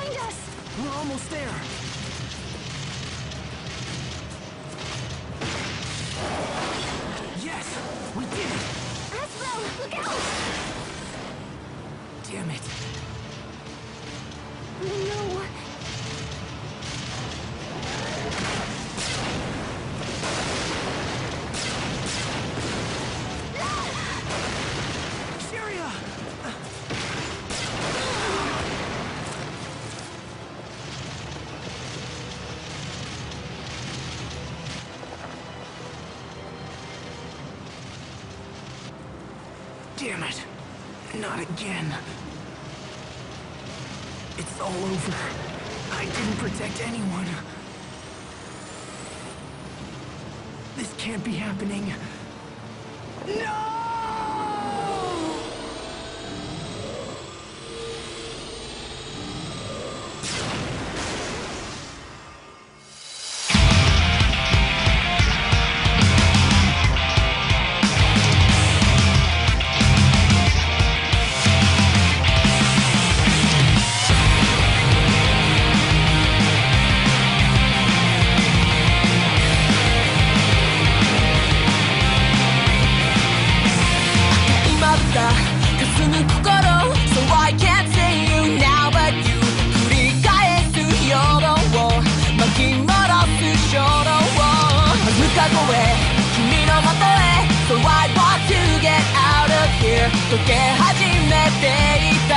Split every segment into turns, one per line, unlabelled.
behind us!
We're almost there. Yes! We did it!
Asbel, look out!
Damn it.
Oh no.
Syria! Damn it. Not again. It's all over. I didn't protect anyone. This can't be happening. No!
So I want to get out of here 溶け始めていた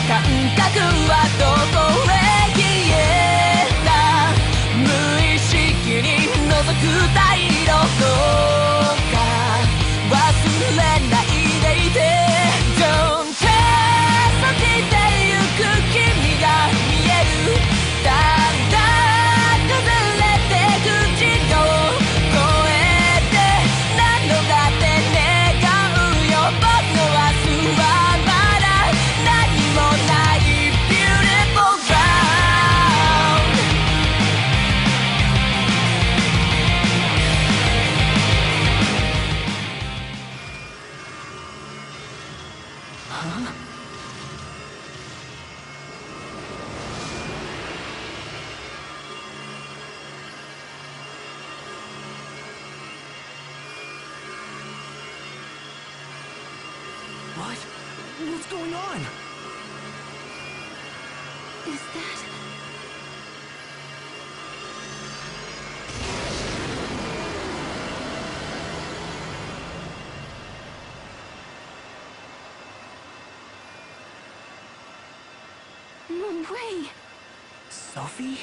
感覚はどこへ消えた無意識に覗く太陽どうか忘れないでいて Don't care 閉じてゆく君が見えるただ崩れてく自動超えて何度だって願うよ僕の明日はまだ何もない Beautiful ground
Huh? What? What's going on?
Is that... No way!
Sophie?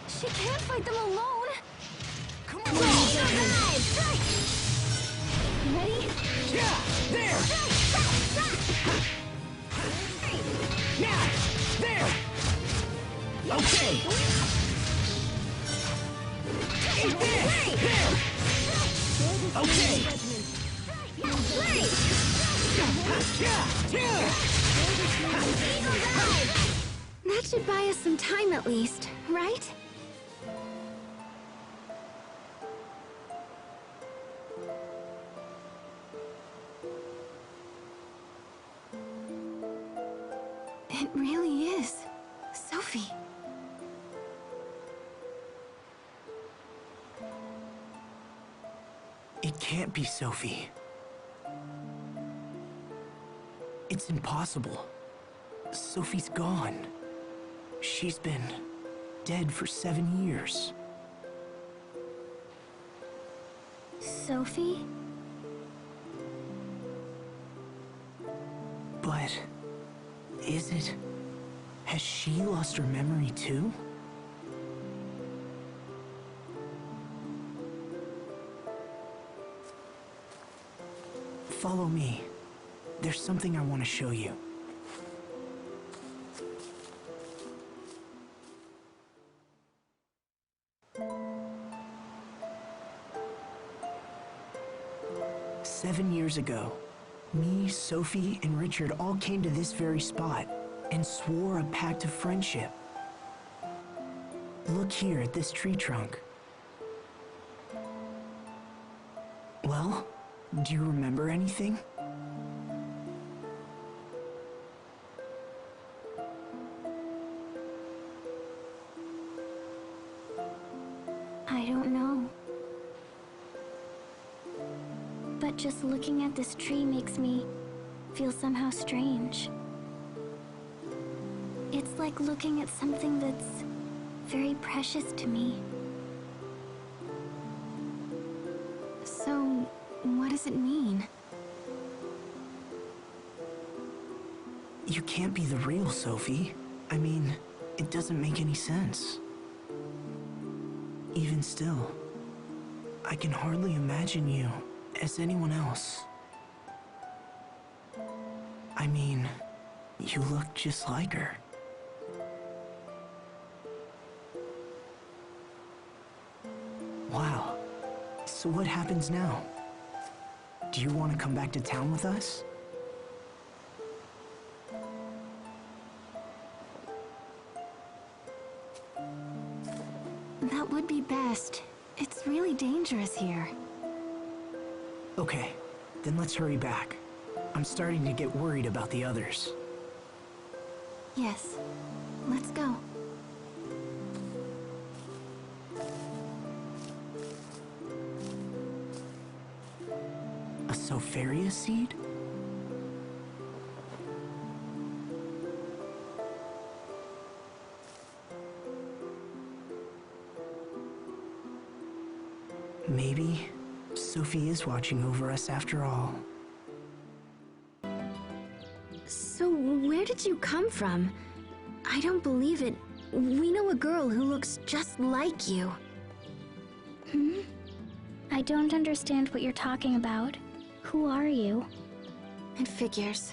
She can't fight them alone!
Come on!
Ready?
Yeah! There! Yeah! There! Okay! Eat this! There! Okay!
That should buy us some time at least, right? It really is. Sophie.
It can't be Sophie. It's impossible. Sophie's gone. She's been dead for 7 years.
Sophie?
But is it? Has she lost her memory too? Follow me. There's something I want to show you. "7 years ago, Me, Sophie, and Richard all came to this very spot and swore a pact of friendship. Look here at this tree trunk. Well, do you remember anything?
I don't know. But just looking at this tree makes me feel somehow strange. It's like looking at something that's very precious to me. So, what does it mean?
You can't be the real Sophie. I mean, it doesn't make any sense. Even still, I can hardly imagine you as anyone else. I mean, you look just like her. Wow. So what happens now? Do you want to come back to town with us?
That would be best. It's really dangerous here.
Okay, then let's hurry back. I'm starting to get worried about the others.
Yes. Let's go.
A Sopharia seed? Maybe Sophie is watching over us after all.
So, where did you come from? I don't believe it. We know a girl who looks just like you.
I don't understand what you're talking about. Who are you?
It figures.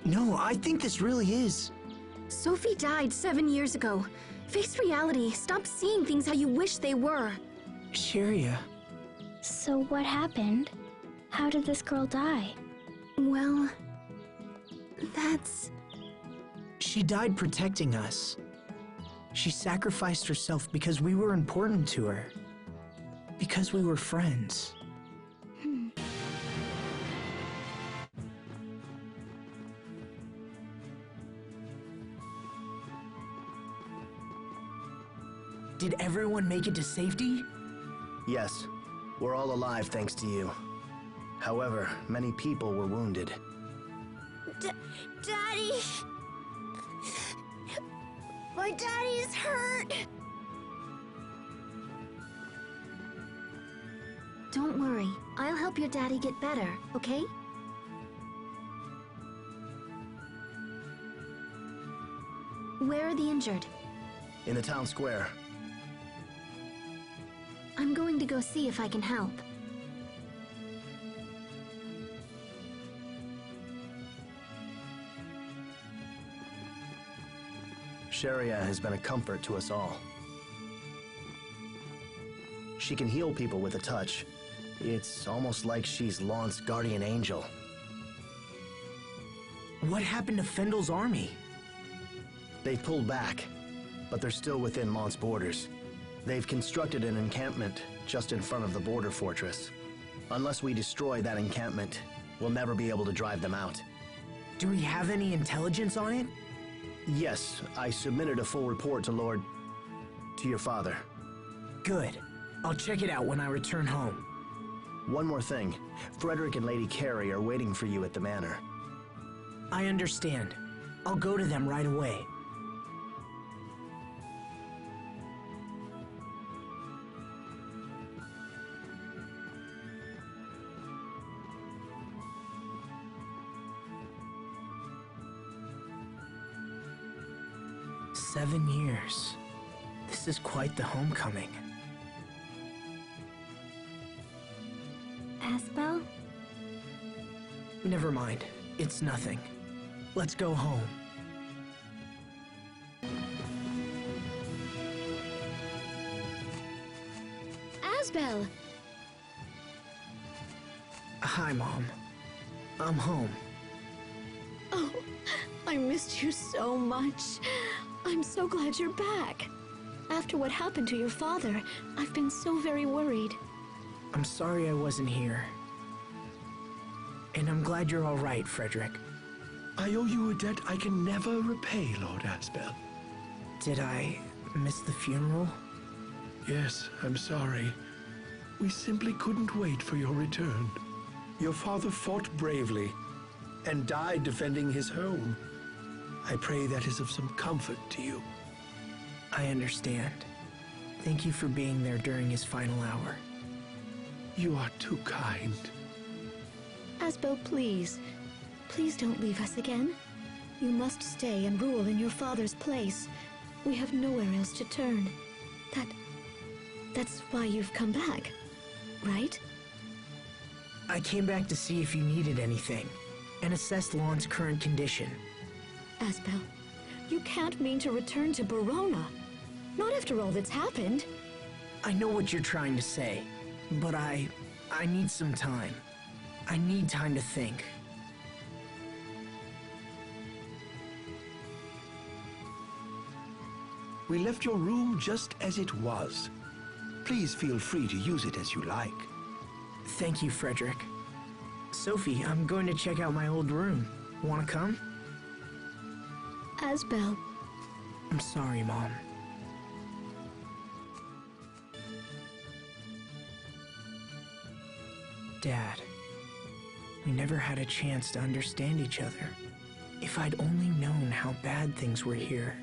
No, I think this really is.
Sophie died 7 years ago. Face reality. Stop seeing things how you wish they were.
Sharia.
So what happened? How did this girl die?
Well, that's...
She died protecting us. She sacrificed herself because we were important to her. Because we were friends. Did everyone make it to safety?
Yes, we're all alive thanks to you. However, many people were wounded.
Daddy! My daddy's hurt! Don't worry. I'll help your daddy get better, okay? Where are the injured?
In the town square.
I'm going to go see if I can help.
Sharia has been a comfort to us all. She can heal people with a touch. It's almost like she's Lawnce's guardian angel.
What happened to Fendel's army?
They've pulled back, but they're still within Lawnce's borders. They've constructed an encampment just in front of the border fortress. Unless we destroy that encampment, we'll never be able to drive them out.
Do we have any intelligence on it?
Yes, I submitted a full report to your father.
Good. I'll check it out when I return home.
One more thing. Frederick and Lady Carrie are waiting for you at the manor.
I understand. I'll go to them right away. "7 years. This is quite the homecoming."
Asbel?
Never mind. It's nothing. Let's go home.
Asbel!
Hi, Mom. I'm home.
Oh, I missed you so much. I'm so glad you're back. After what happened to your father, I've been so very worried.
I'm sorry I wasn't here. And I'm glad you're all right, Frederick.
I owe you a debt I can never repay, Lord Asbel.
Did I miss the funeral?
Yes, I'm sorry. We simply couldn't wait for your return. Your father fought bravely and died defending his home. I pray that is of some comfort to you.
I understand. Thank you for being there during his final hour.
You are too kind.
Asbel, please. Please don't leave us again. You must stay and rule in your father's place. We have nowhere else to turn. That's why you've come back, right?
I came back to see if you needed anything, and assess Lon's current condition.
Asbel, you can't mean to return to Barona. Not after all that's happened.
I know what you're trying to say, but I need some time. I need time to think.
We left your room just as it was. Please feel free to use it as you like.
Thank you, Frederick. Sophie, I'm going to check out my old room. Wanna come?
Asbel,
I'm sorry, Mom. Dad, we never had a chance to understand each other. If I'd only known how bad things were here.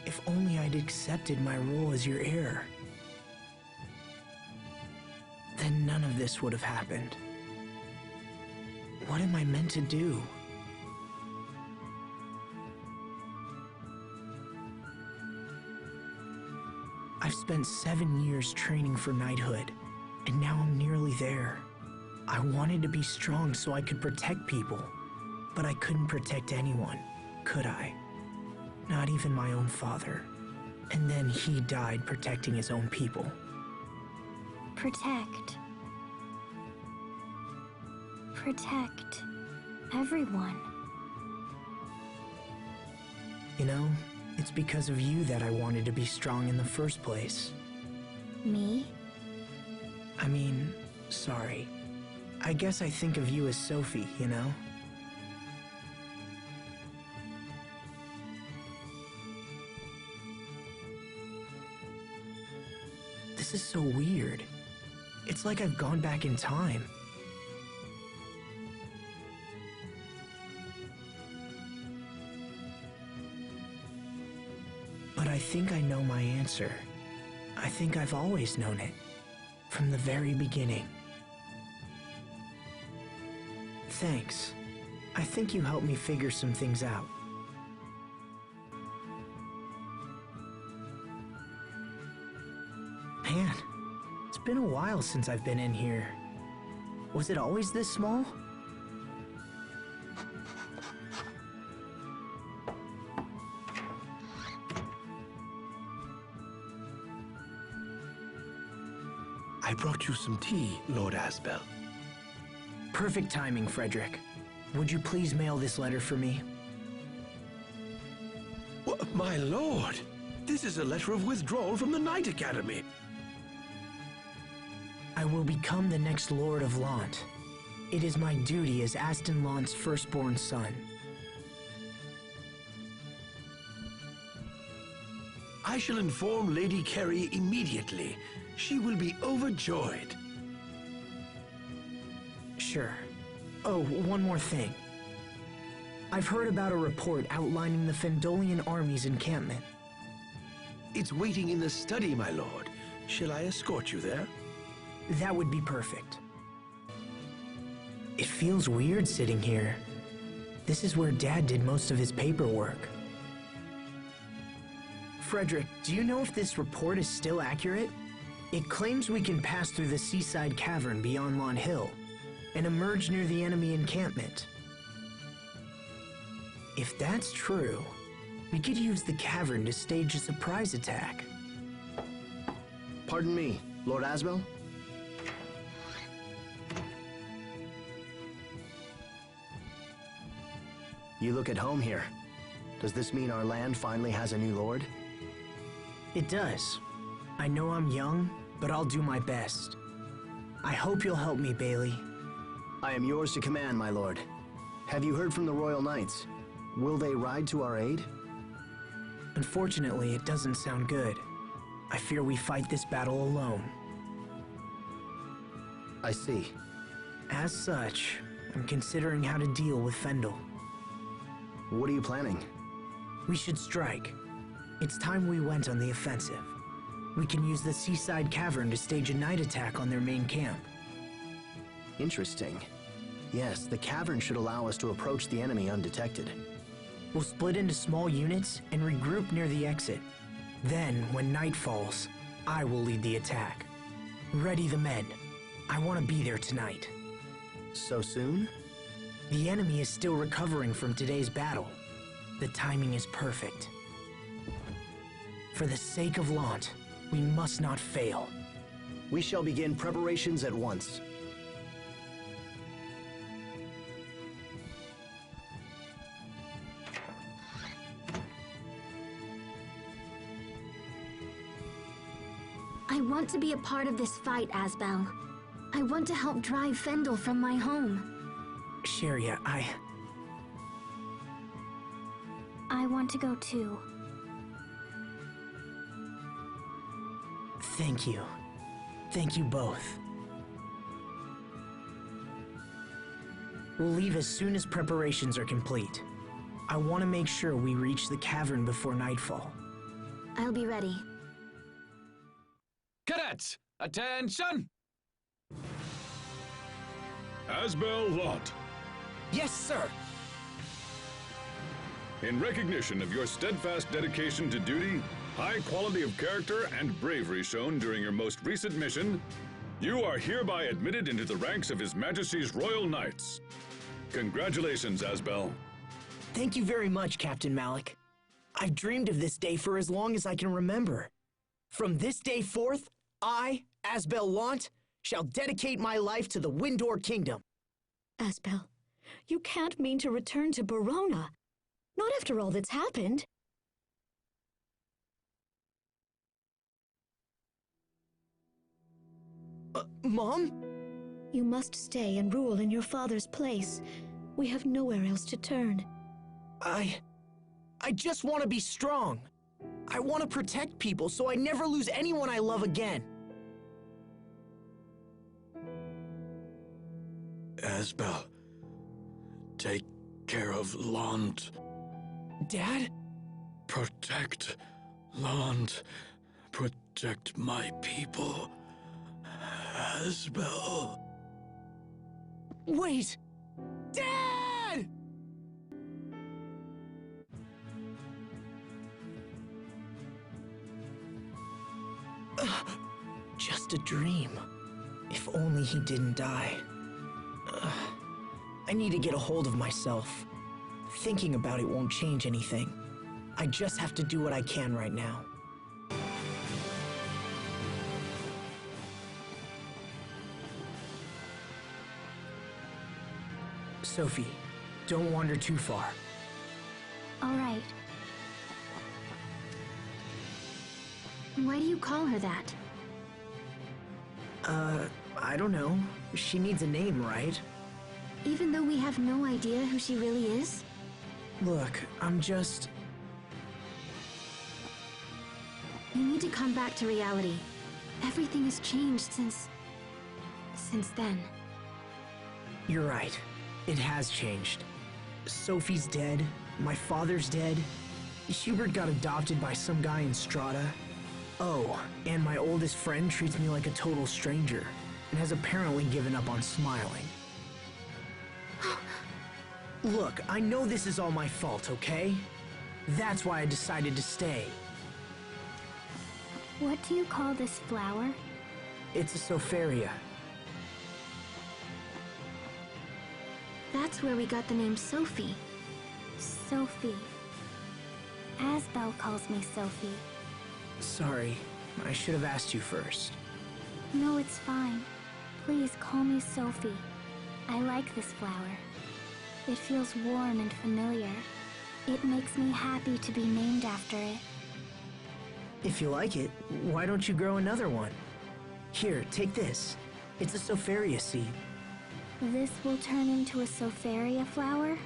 If only I'd accepted my role as your heir. Then none of this would have happened. What am I meant to do? I've spent 7 years training for knighthood, and now I'm nearly there. I wanted to be strong so I could protect people, but I couldn't protect anyone, could I? Not even my own father. And then he died protecting his own people.
Protect. Protect everyone.
You know, it's because of you that I wanted to be strong in the first place.
Me?
I mean, sorry. I guess I think of you as Sophie, you know? This is so weird. It's like I've gone back in time. But I think I know my answer. I think I've always known it. From the very beginning. Thanks. I think you helped me figure some things out. Man, it's been a while since I've been in here. Was it always this small?
I brought you some tea, Lord Asbel.
Perfect timing, Frederick. Would you please mail this letter for me?
My lord! This is a letter of withdrawal from the Knight Academy.
I will become the next Lord of Lant. It is my duty as Aston Lant's firstborn son.
I shall inform Lady Carey immediately. She will be overjoyed.
Sure. Oh, one more thing. I've heard about a report outlining the Fendolian army's encampment.
It's waiting in the study, my lord. Shall I escort you there?
That would be perfect. It feels weird sitting here. This is where Dad did most of his paperwork. Frederick, do you know if this report is still accurate? It claims we can pass through the seaside cavern beyond Lawn Hill and emerge near the enemy encampment. If that's true, we could use the cavern to stage a surprise attack.
Pardon me, Lord Asbel? You look at home here. Does this mean our land finally has a new lord?
It does. I know I'm young, but I'll do my best. I hope you'll help me, Bailey.
I am yours to command, my lord. Have you heard from the Royal Knights? Will they ride to our aid?
Unfortunately, it doesn't sound good. I fear we fight this battle alone.
I see.
As such, I'm considering how to deal with Fendel.
What are you planning?
We should strike. It's time we went on the offensive. We can use the seaside cavern to stage a night attack on their main camp.
Interesting. Yes, the cavern should allow us to approach the enemy undetected.
We'll split into small units and regroup near the exit. Then, when night falls, I will lead the attack. Ready the men. I want to be there tonight.
So soon?
The enemy is still recovering from today's battle. The timing is perfect. For the sake of Lant, we must not fail.
We shall begin preparations at once.
I want to be a part of this fight, Asbel. I want to help drive Fendel from my home.
Sheria,
I want to go too.
Thank you. Thank you both. We'll leave as soon as preparations are complete. I want to make sure we reach the cavern before nightfall.
I'll be ready.
Cadets, attention!
Asbel Lot,
Yes, sir!
in recognition of your steadfast dedication to duty, high quality of character, and bravery shown during your most recent mission, you are hereby admitted into the ranks of His Majesty's Royal Knights. Congratulations, Asbel.
Thank you very much, Captain Malik. I've dreamed of this day for as long as I can remember. From this day forth, I, Asbel Lant, shall dedicate my life to the Windor Kingdom.
Asbel, you can't mean to return to Barona. Not after all that's happened.
Mom?
You must stay and rule in your father's place. We have nowhere else to turn.
I just want to be strong. I want to protect people so I never lose anyone I love again.
Asbel, take care of Lant.
Dad?
Protect Lant. Protect my people. Asbel.
Wait! Dad! Just a dream. If only he didn't die. I need to get a hold of myself. Thinking about it won't change anything. I just have to do what I can right now. Sophie, don't wander too far.
All right.
Why do you call her that?
I don't know. She needs a name, right?
Even though we have no idea who she really is?
Look, I'm just...
You need to come back to reality. Everything has changed since then.
You're right. It has changed. Sophie's dead. My father's dead. Hubert got adopted by some guy in Strata. Oh, and my oldest friend treats me like a total stranger and has apparently given up on smiling. Look, I know this is all my fault, okay? That's why I decided to stay.
What do you call this flower?
It's a Sopharia.
That's where we got the name Sophie.
Sophie. Asbel calls me Sophie.
Sorry, I should have asked you first.
No, it's fine. Please call me Sophie. I like this flower. It feels warm and familiar. It makes me happy to be named after it.
If you like it, why don't you grow another one? Here, take this. It's a Sopharia seed.
This will turn into a Sopharia flower?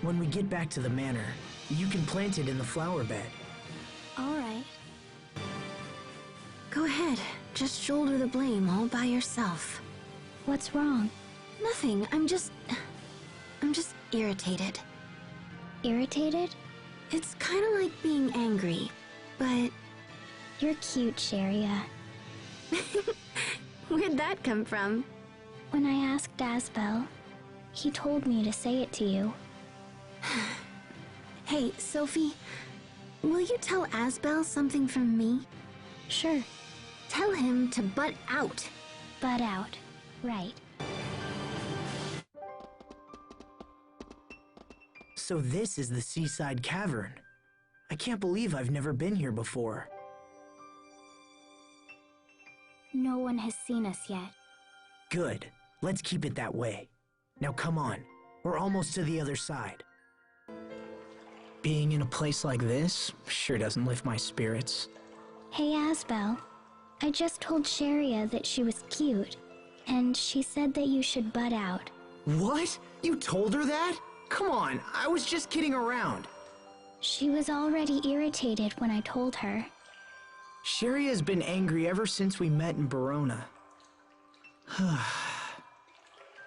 When we get back to the manor, you can plant it in the flower bed.
All right.
Go ahead. Just shoulder the blame all by yourself.
What's wrong?
Nothing. I'm just irritated.
Irritated?
It's kind of like being angry, but...
You're cute, Sharia.
Where'd that come from?
When I asked Asbel, he told me to say it to you.
Hey, Sophie, will you tell Asbel something from me?
Sure.
Tell him to butt out.
Butt out. Right.
So this is the Seaside Cavern. I can't believe I've never been here before.
No one has seen us yet.
Good. Let's keep it that way. Now come on. We're almost to the other side. Being in a place like this sure doesn't lift my spirits.
Hey, Asbel. I just told Sharia that she was cute, and she said that you should butt out.
What? You told her that? Come on, I was just kidding around.
She was already irritated when I told her.
Sharia's been angry ever since we met in Verona.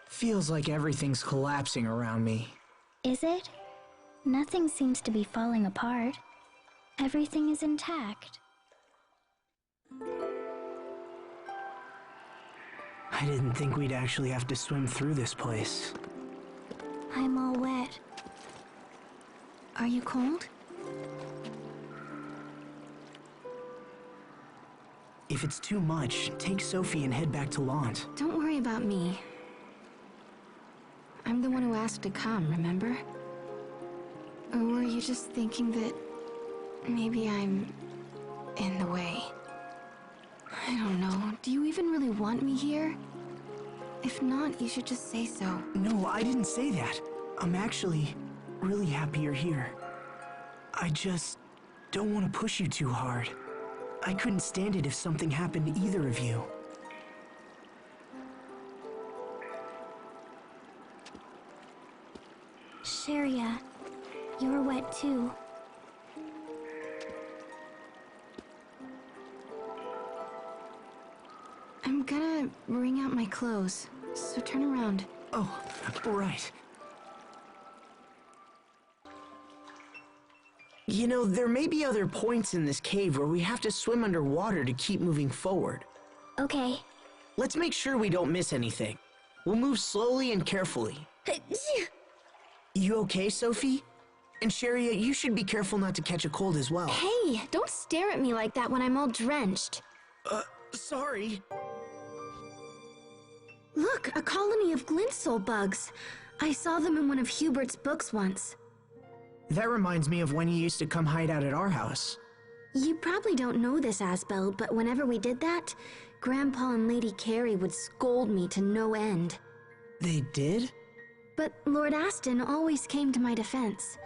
Feels like everything's collapsing around me.
Is it? Nothing seems to be falling apart. Everything is intact.
I didn't think we'd actually have to swim through this place.
I'm all wet.
Are you cold?
If it's too much, take Sophie and head back to Lant.
Don't worry about me. I'm the one who asked to come, remember? Or were you just thinking that maybe I'm in the way? I don't know. Do you even really want me here? If not, you should just say so.
No, I didn't say that. I'm actually really happy you're here. I just don't want to push you too hard. I couldn't stand it if something happened to either of you.
Sharia, you're wet too.
I'm gonna wring out my clothes, so turn around.
Oh, right. You know, there may be other points in this cave where we have to swim underwater to keep moving forward.
Okay.
Let's make sure we don't miss anything. We'll move slowly and carefully. You okay, Sophie? And Sharia, you should be careful not to catch a cold as well.
Hey, don't stare at me like that when I'm all drenched.
Sorry.
Look, a colony of glintsoul bugs. I saw them in one of Hubert's books once.
That reminds me of when you used to come hide out at our house.
You probably don't know this, Asbel, but whenever we did that, Grandpa and Lady Carrie would scold me to no end.
They did?
But Lord Aston always came to my defense.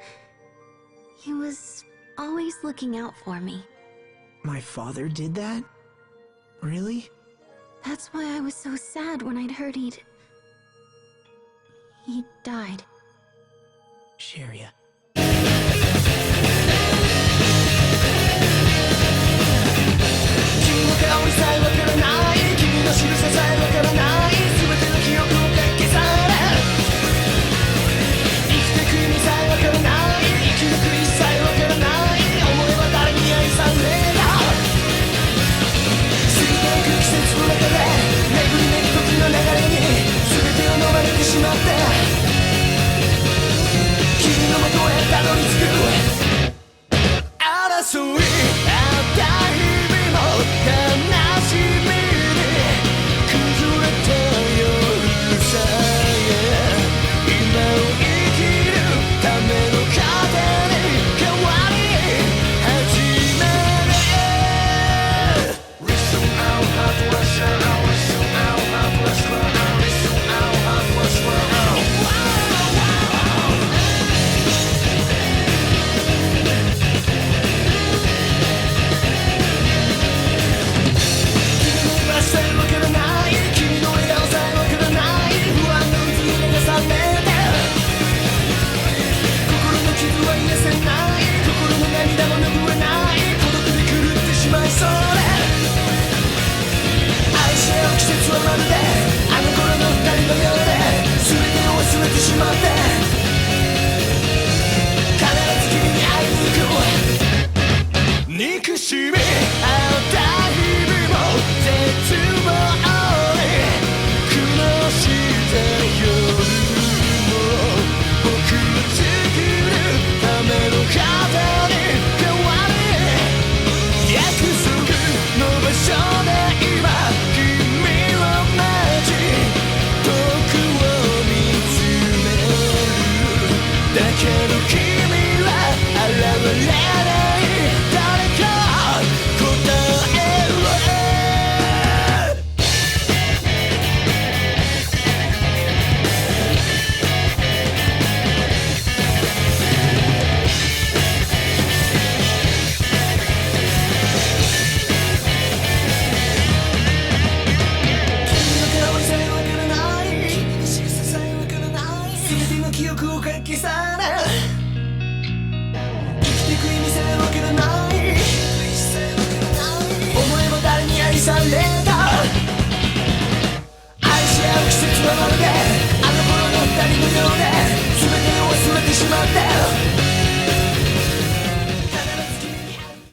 He was always looking out for me.
My father did that? Really?
That's why I was so sad when I'd heard he'd died.
Sharia.
君の香りさえわからない君の仕草さえわからない全ての記憶をかき消され生きてく意味さえわからない生き抜く意志さえわからない思いは誰に愛された過ぎていく季節の中で巡りめく時の流れに全てを飲まれてしまって君のもとけど君は現れない誰か答えろ記憶を消さない生きてく意味さえわからない思えば誰に愛された愛し合う季節はまるで